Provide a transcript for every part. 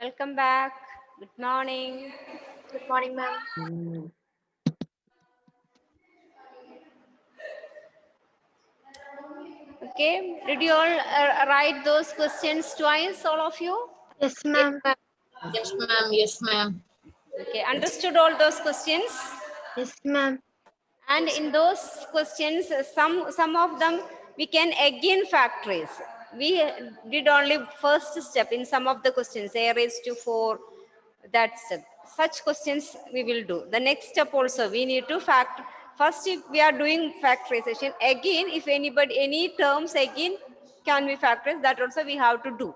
Welcome back. Good morning. Good morning, ma'am. Okay, did you all write those questions twice, all of you? Yes, Yes, ma'am. ma'am. Yes, ma'am. Yes, ma'am. Okay, understood all those questions? Yes, ma'am. And in those questions, some of them we can again factorize. We did only first step in some of the questions, a raised to 4, that step. Such questions we will do. The next step also, we need to factor. First, if we are doing factorization, again, if any terms again can be factorized, that also we have to do.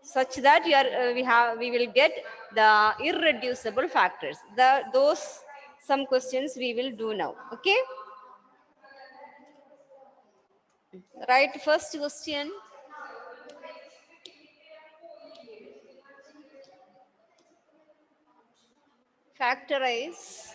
Such that we will get the irreducible factors. Those some questions we will do now. Okay. Right. First question. Factorize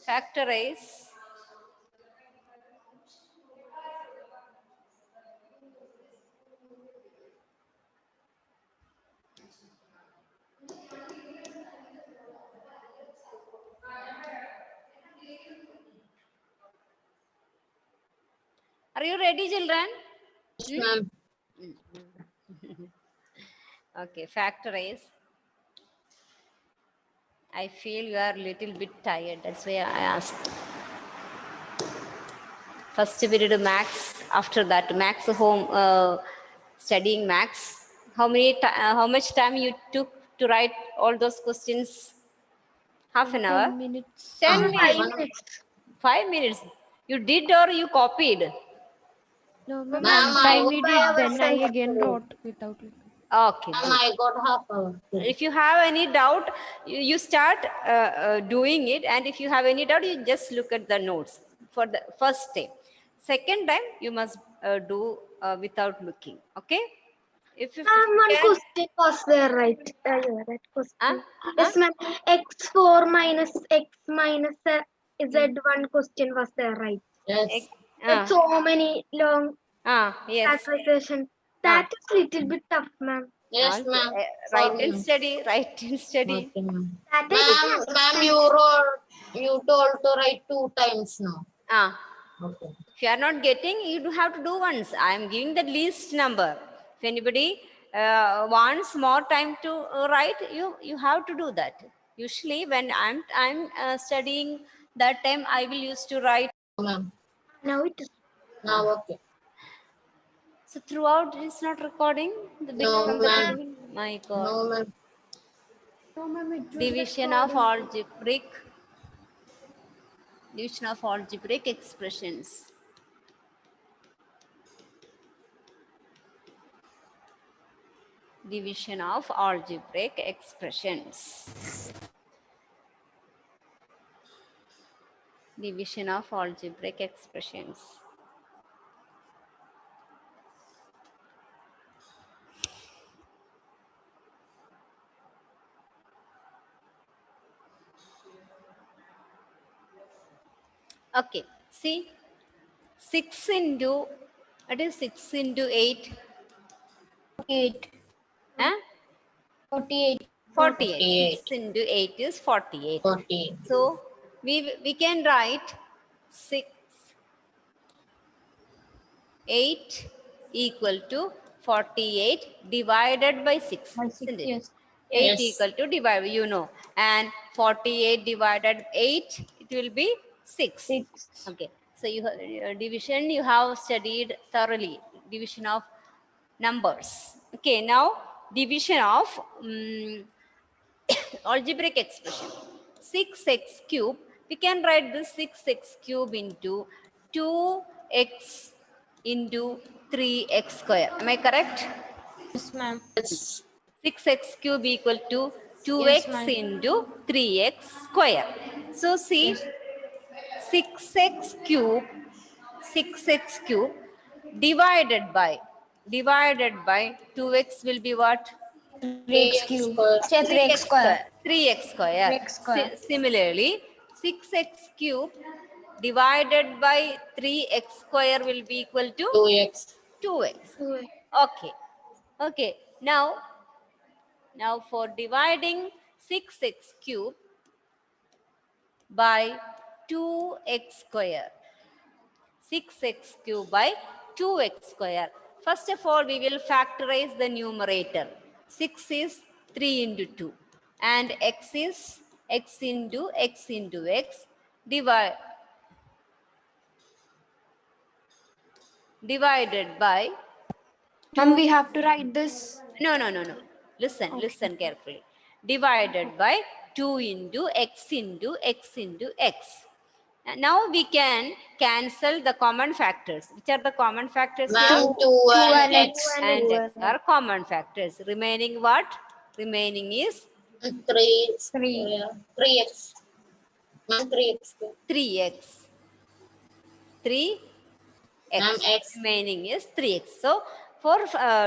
factorize Are you ready, children? Yes, ma'am. Okay, factorize. I feel you are a little bit tired. That's why I asked. First we did max. After that, max home studying max. How much time you took to write all those questions? Half an hour. 10 minutes. 10 5 minutes. minutes. 5 minutes. You did or you copied? No, ma'am, Ma'am, one I time we by did, then I ourselves. again wrote without looking. Okay, Ma'am, good. I got half hour. If you have any doubt, you start doing it, and if you have any doubt, you just look at the notes for the first time. Second time, you must do without looking. Okay? If you Ma'am, one can, question was there, right? Yeah, that question. Huh? Yes, ma'am. X4 minus X minus Z1 question was there, right? Yes. With so many long Yes. factorization. That is little bit tough, ma'am. Yes, ma'am. Write For and me. study. Write and study. Okay, ma'am. That I can Ma'am, you told to write 2 times now. Okay. If you are not getting, you do have to do once. I am giving the least number. If anybody wants more time to write, you have to do that. Usually, when I'm studying that time, I will used to write. Ma'am. Now it is. Now, okay. So throughout, it's not recording the No, from the ma'am. beginning. My God. No, ma'am. No, ma'am, it was Division of algebraic. Division of algebraic expressions. Division of algebraic expressions. Division of algebraic expressions. Okay, see, 6 into, what is 6 into 8? 48. Huh? 48. 48. 6 into 8 is 48. 48. So, we can write 6, 8 equal to 48 divided by 6. By 6, Isn't it? yes. 8 Yes. equal to divide, and 48 divided 8, it will be 6. 6. Okay, so division you have studied thoroughly, division of numbers. Okay, now division of algebraic expression. 6x cube, we can write this 6x cube into 2x into 3x square. Am I correct? Yes, ma'am. 6x cube equal to 2x Yes, ma'am. into 3x square. So see, Yes. 6x cube divided by 2x will be what? 3x cube. square. Say 3x square. 3x square. 3x square. Similarly, 6x cube divided by 3x square will be equal to 2x. 2x. 2x. Okay. Okay. Now for dividing 6x cube by 2x square. 6x cube by 2x square. First of all, we will factorize the numerator. 6 is 3 into 2 and x is x into x into x divided by, Ma'am, we have to write this. no. Listen carefully. Divided by 2 into x into x into x. Now we can cancel the common factors. Which are the common factors here? Ma'am, 2 and x. And x are common factors. Remaining what? Remaining is 3 3. 3x. Ma'am, 3x. 3x. 3x. Ma'am, x. Remaining is 3x. So for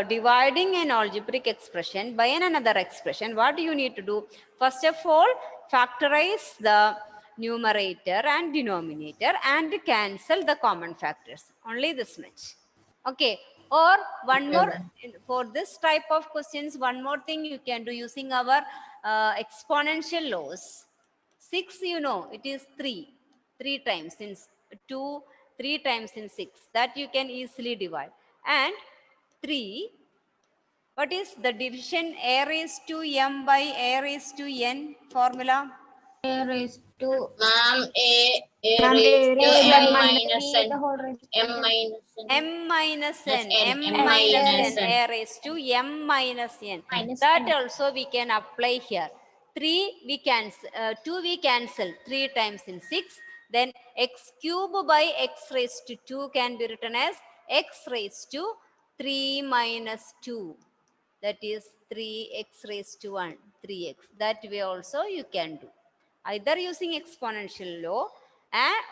dividing an algebraic expression by another expression, what do you need to do? First of all, factorize the numerator and denominator and cancel the common factors. Only this much. Okay. Or one Okay, more, ma'am. for this type of questions, one more thing you can do using our exponential laws. 6, you know, it is 3. 3 times in 2, 3 times in 6. That you can easily divide. And 3, what is the division a raised to m by a raised to n formula? A raised to Ma'am, a Ma'am, raised to raised m to minus b, n. the whole raised to M minus n. M minus Yes, n, n. m M minus minus n, n. a raised to m minus n. minus That n. also we can apply here. 3 we cancel, 2 we cancel 3 times in 6. Then x cube by x raised to 2 can be written as x raised to 3 minus 2. That is 3x raised to 1, 3x. That way also you can do. Either using exponential law,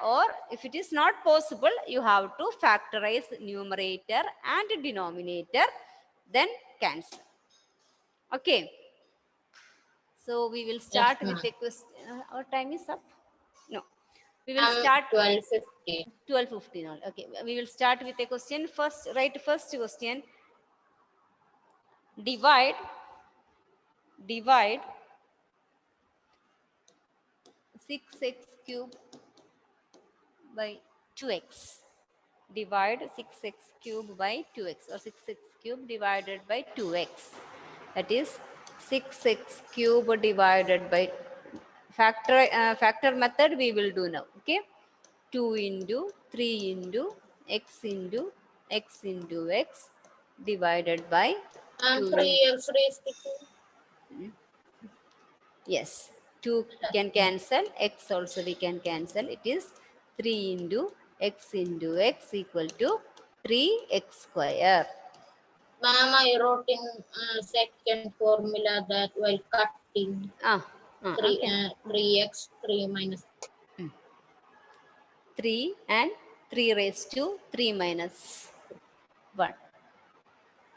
or if it is not possible, you have to factorize numerator and denominator, then cancel. Okay. So we will start Yes, with a question. Our time is up. No. We will Ma'am, start 12:50. 12:15. Okay. We will start with a question. First, write first question. Divide 6x cube by 2x. Divide 6x cube by 2x, or 6x cube divided by 2x. That is 6x cube divided by factor method we will do now. Okay. 2 into 3 into x into x into x divided by Ma'am, 2. 3x raised to 2. Yes, 2 can cancel, x also we can cancel. It is 3 into x equal to 3x square. Ma'am, I wrote in second formula that while cutting Okay. 3x 3 minus 3 and 3 raised to 3 minus 1.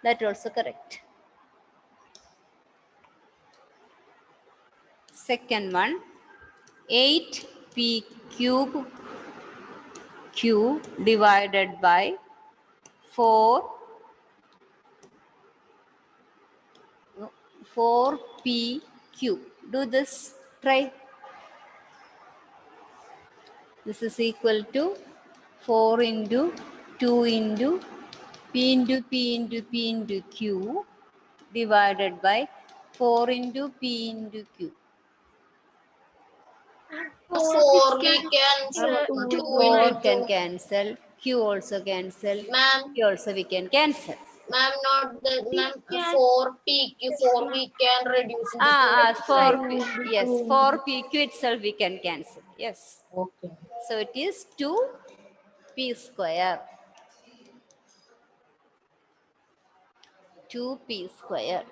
That also correct. Second one, 8p cube q divided by 4p cube. Do this, try. This is equal to 4 into 2 into p into p into p into q divided by 4 into p into q. 4 we cancel. 2 4 into can 2. cancel, q also cancel, Ma'am, p also we can cancel. ma'am, not the ma'am 4 PQ 4 we can reduce into 4 2. yes, 4 pq itself we can cancel. Yes. Okay. So it is 2p square. 2p square.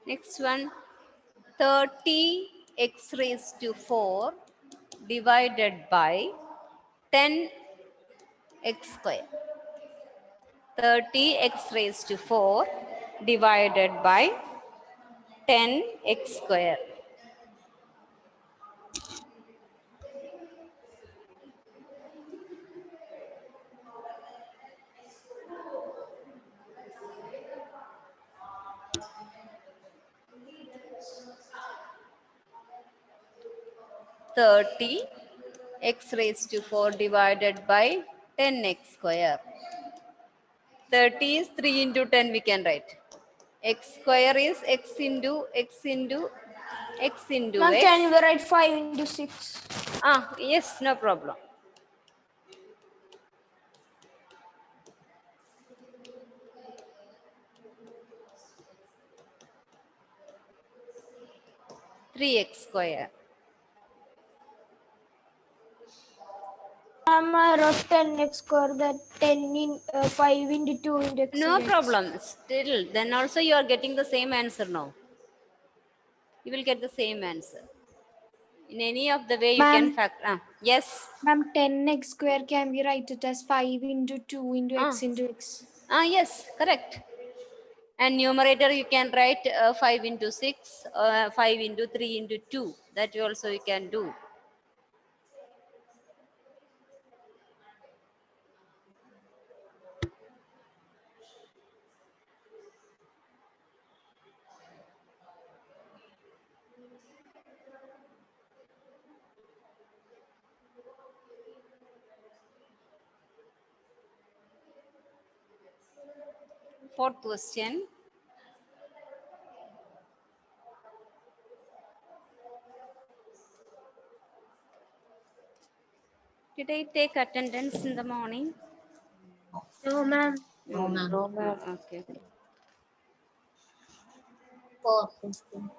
Next one, 30x raised to 4 divided by 10x square. 30x raised to 4 divided by 10x square. Thirty x raised to 4 divided by 10x square. 30 is 3 into 10 we can write. X square is x into x into x into Ma'am, x. can we write 5 into 6? Ah, yes, no problem. Three x square. Ma'am, I wrote 10x square, that 10 in 5 into 2 into x No into x. problem. Still, then also you are getting the same answer now. You will get the same answer. In any of the way you can Ma'am. factor. Yes. Ma'am, 10x square can we write it as 5 into 2 into Ah. x into x? Yes, correct. And numerator you can write 5 into 6, 5 into 3 into 2. That also you can do. Fourth question. Did I take attendance in the morning? No, ma'am. No, ma'am. Okay. 4 question.